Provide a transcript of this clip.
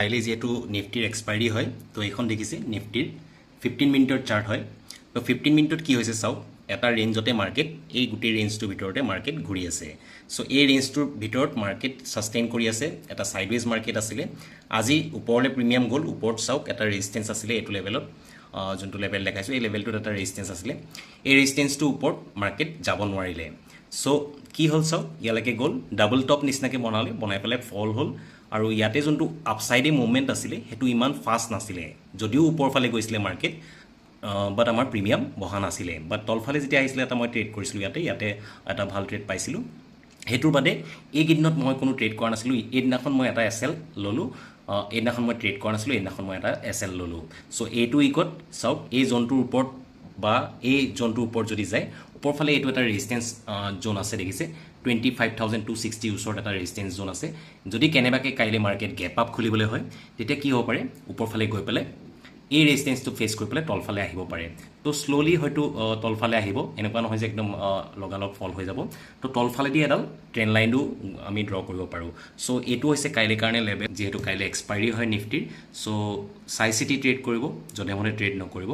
কাইলৈ যেহেতু নিফটিৰ এক্সপায়াৰি হয় তো এইখন দেখিছে নিফটিৰ 15 মিনিটৰ চাৰ্ট হয় তো 15 মিনিটত কি হৈছে চাওক এটা ৰেঞ্জতে মাৰ্কেট এই গোটেই ৰেঞ্জটোৰ ভিতৰতে মাৰ্কেট ঘূৰি আছে সো এই ৰেঞ্জটোৰ ভিতৰত মাৰ্কেট সাস্টেইন কৰি আছে এটা সাইডৱেজ মাৰ্কেট আছিলে আজি ওপৰলৈ প্ৰিমিয়াম গ'ল ওপৰত চাওক এটা ৰেজিষ্টেন্স আছিলে এইটো লেভেলত যোনটো লেভেল দেখাইছো এই লেভেলটোত এটা ৰেজিষ্টেন্স আছিলে এই ৰেজিষ্টেন্সটো ওপৰত মাৰ্কেট যাব নোৱাৰিলে সো কি হ'ল চাওক ইয়ালৈকে গ'ল ডাবল টপ নিচিনাকৈ বনাই পেলাই ফল হ'ল আৰু ইয়াতে যোনটো আপসাইডে মুভমেণ্ট আছিলে সেইটো ইমান ফাষ্ট নাছিলে যদিও ওপৰ ফালে গৈছিলে মাৰ্কেট বাট আমাৰ প্ৰিমিয়াম বহা নাছিলে বাট তলফালে যেতিয়া আহিছিলে এটা মই ট্ৰেড কৰিছিলোঁ ইয়াতে এটা ভাল ট্ৰেড পাইছিলোঁ হেতুৰ বাদে এইকেইদিনত মই কোনো ট্ৰেড কৰা নাছিলোঁ এইদিনাখন মই এটা এছএল ল'লোঁ এইদিনাখন মই ট্ৰেড কৰা নাছিলোঁ এইদিনাখন মই এটা এছএল ল'লোঁ সো এইটো উইকত চাওক এই জোনটোৰ ওপৰত বা এই জোনটোৰ ওপৰত যদি যায় ওপৰ ফালে এইটো এটা ৰেজিষ্টেন্স জোন আছে দেখিছে 25,260 ওচৰত এটা ৰেজিষ্টেন্স জোন আছে যদি কেনেবাকৈ কাইলৈ মাৰ্কেট গেপ আপ খুলিবলৈ হয় তেতিয়া কি হ'ব পাৰে ওপৰ ফালে গৈ পেলাই এই ৰেজিষ্টেন্সটো ফেচ কৰি পেলাই তলফালে আহিব পাৰে তো স্লোলি হয়তো তলফালে আহিব এনেকুৱা নহয় যে একদম লগালগ ফল হৈ যাব তো তলফালেদি এডাল ট্ৰেণ্ড লাইনটো আমি ড্ৰ কৰিব পাৰোঁ সো এইটো হৈছে কাইলৈ কাৰণে লেভেল যিহেতু কাইলৈ এক্সপায়াৰি হয় নিফটিৰ সো চাই চিটি ট্ৰেড কৰিব যধে মধে ট্ৰেড নকৰিব